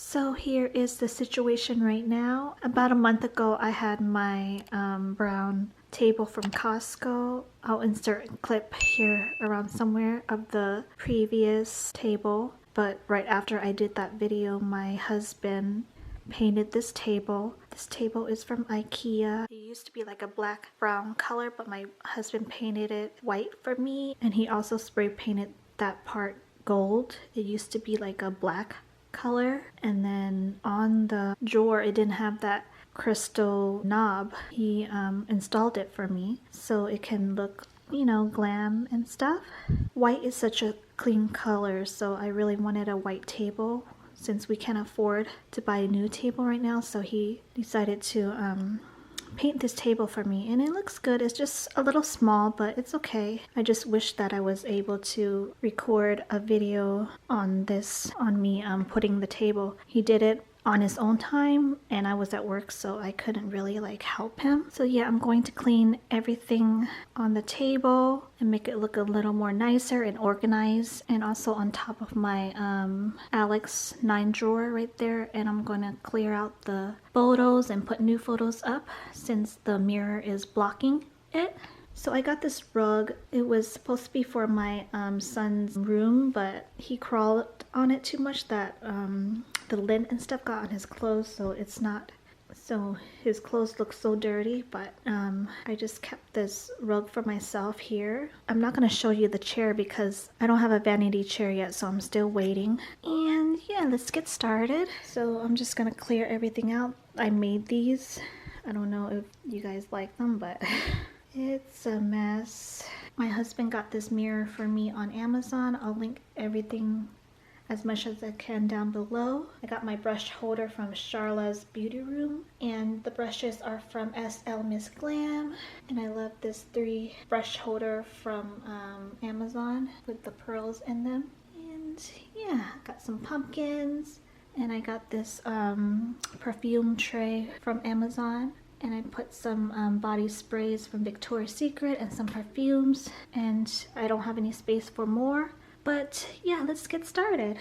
So here is the situation right now. About a month ago, I had my brown table from Costco. I'll insert a clip here around somewhere of the previous table. But right after I did that video, my husband painted this table. This table is from IKEA. It used to be like a black brown color, but my husband painted it white for me. And he also spray painted that part gold. It used to be like a black color, and then on the drawer it didn't have that crystal knob. He installed it for me so it can look, you know, glam and stuff. White is such a clean color, so I really wanted a white table since we can't afford to buy a new table right now, so he decided to paint this table for me, and it looks good. It's just a little small, but it's okay. I just wish that I was able to record a video on this, on me putting the table. He did it on his own time and I was at work, so I couldn't really like help him. So yeah, I'm going to clean everything on the table and make it look a little more nicer and organized, and also on top of my Alex 9 drawer right there. And I'm going to clear out the photos and put new photos up since the mirror is blocking it. So I got this rug. It was supposed to be for my son's room, but he crawled on it too much that the lint and stuff got on his clothes, so it's not, so his clothes look so dirty. But I just kept this rug for myself here. I'm not going to show you the chair because I don't have a vanity chair yet, so I'm still waiting. And yeah, let's get started. So I'm just going to clear everything out. I made these. I don't know if you guys like them, but it's a mess. My husband got this mirror for me on Amazon. I'll link everything as much as I can down below. I got my brush holder from Charla's Beauty Room, and the brushes are from SL Miss Glam. And I love this 3 brush holder from Amazon with the pearls in them. And yeah, got some pumpkins, and I got this perfume tray from Amazon. And I put some body sprays from Victoria's Secret and some perfumes, and I don't have any space for more. But yeah, let's get started.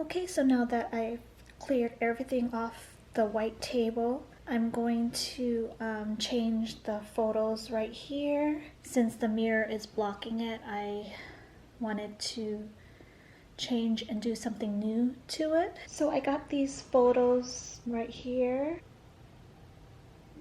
Okay, so now that I've cleared everything off the white table, I'm going to change the photos right here. Since the mirror is blocking it, I wanted to change and do something new to it. So I got these photos right here.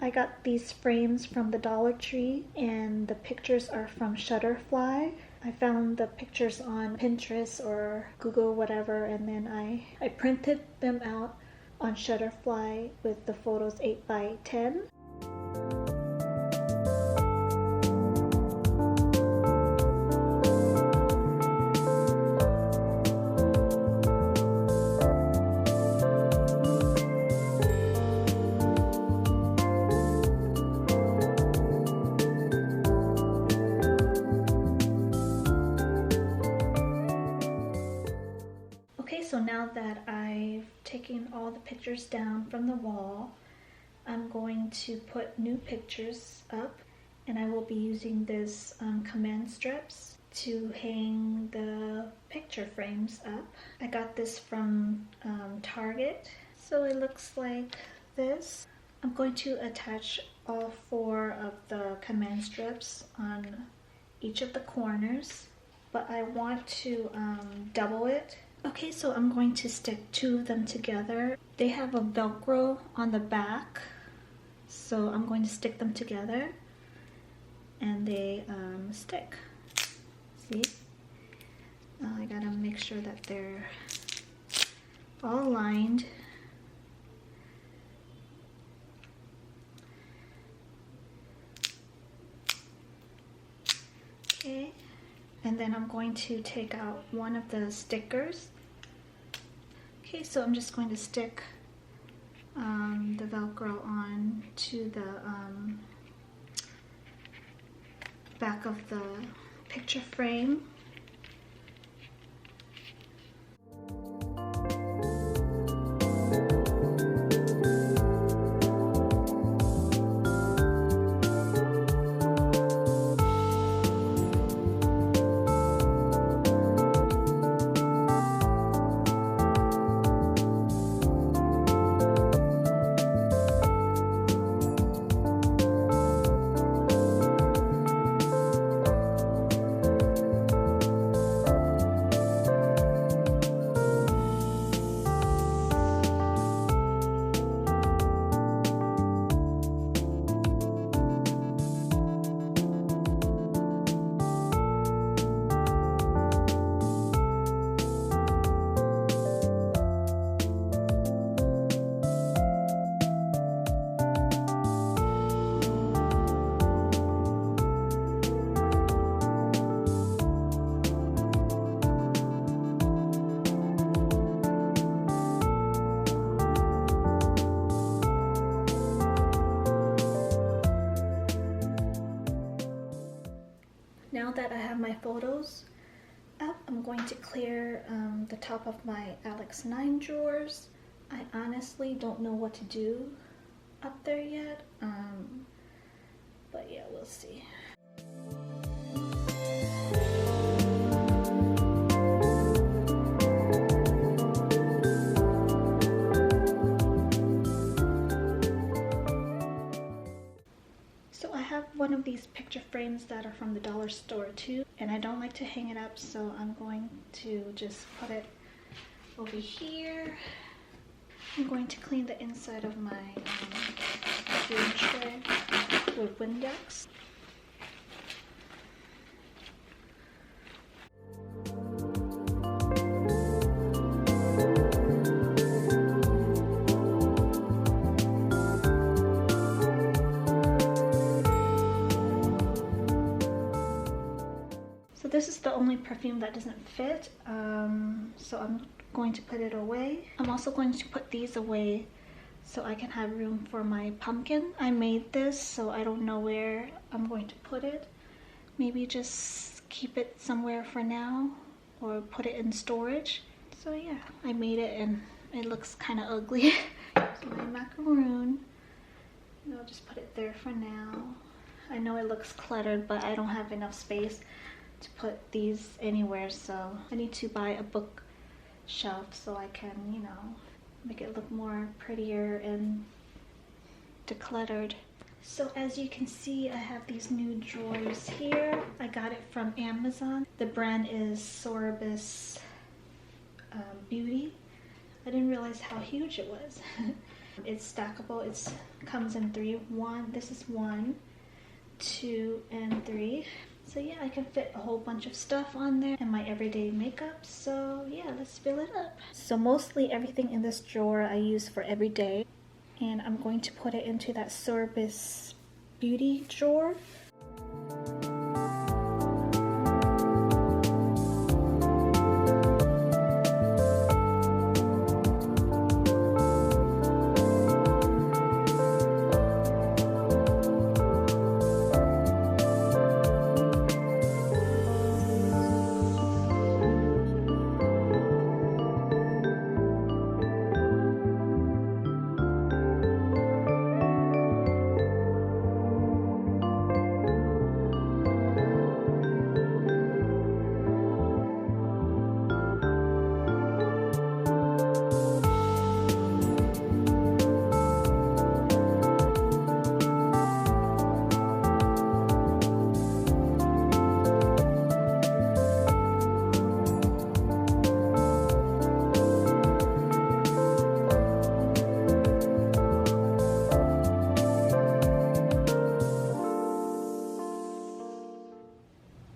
I got these frames from the Dollar Tree, and the pictures are from Shutterfly. I found the pictures on Pinterest or Google, whatever, and then I printed them out on Shutterfly with the photos 8 by 10. So now that I've taken all the pictures down from the wall, I'm going to put new pictures up, and I will be using this command strips to hang the picture frames up. I got this from Target, so it looks like this. I'm going to attach all 4 of the command strips on each of the corners, but I want to double it. Okay, so I'm going to stick 2 of them together. They have a Velcro on the back, so I'm going to stick them together, and they stick. See? I gotta make sure that they're all aligned. And then I'm going to take out one of the stickers. Okay, so I'm just going to stick the Velcro on to the back of the picture frame. Now that I have my photos up, I'm going to clear the top of my Alex 9 drawers. I honestly don't know what to do up there yet, but yeah, we'll see. So I have one of these picture frames that are from the dollar store too, and I don't like to hang it up, so I'm going to just put it over here. I'm going to clean the inside of my viewing tray with Windex. So this is the only perfume that doesn't fit, so I'm going to put it away. I'm also going to put these away so I can have room for my pumpkin. I made this, so I don't know where I'm going to put it. Maybe just keep it somewhere for now or put it in storage. So yeah, I made it and it looks kind of ugly. Here's my macaroon. And I'll just put it there for now. I know it looks cluttered, but I don't have enough space to put these anywhere, so I need to buy a bookshelf so I can, you know, make it look more prettier and decluttered. So as you can see, I have these new drawers here. I got it from Amazon. The brand is Sorbus Beauty. I didn't realize how huge it was. It's stackable. It comes in three. This is 1, 2, and 3. So yeah, I can fit a whole bunch of stuff on there and my everyday makeup. So yeah, let's fill it up. So mostly everything in this drawer I use for everyday, and I'm going to put it into that Sorbus Beauty drawer.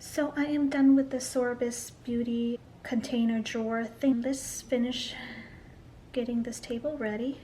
So I am done with the Sorbus Beauty container drawer thing. Let's finish getting this table ready.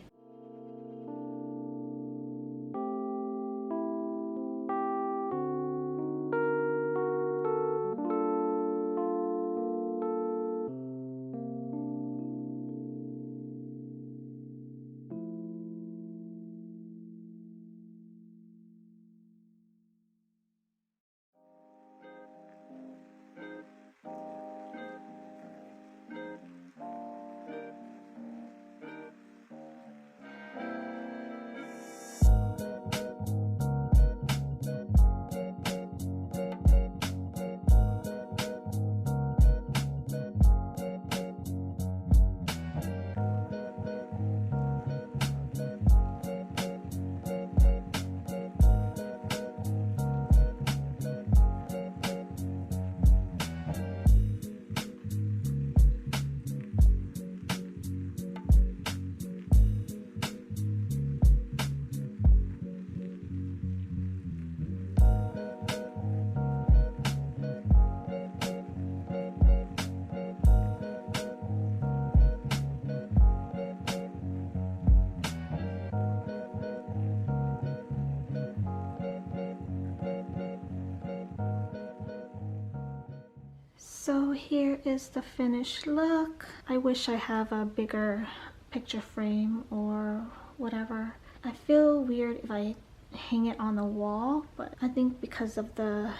So here is the finished look. I wish I have a bigger picture frame or whatever. I feel weird if I hang it on the wall, but I think because of the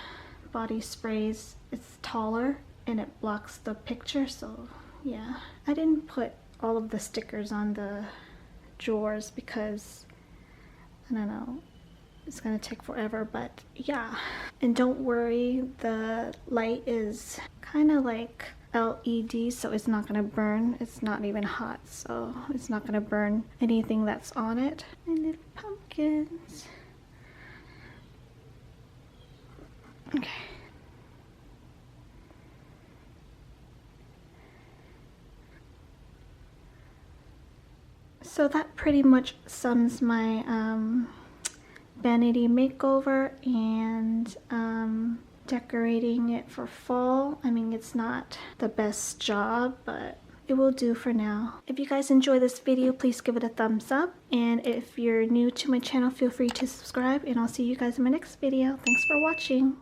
body sprays, it's taller and it blocks the picture, so yeah. I didn't put all of the stickers on the drawers because, I don't know, it's gonna take forever, but yeah. And don't worry, the light is kind of like LED, so it's not gonna burn. It's not even hot, so it's not gonna burn anything that's on it. My little pumpkins. Okay. So that pretty much sums my vanity makeover and decorating it for fall. I mean, it's not the best job, but it will do for now. If you guys enjoy this video, please give it a thumbs up. And if you're new to my channel, feel free to subscribe, and I'll see you guys in my next video. Thanks for watching.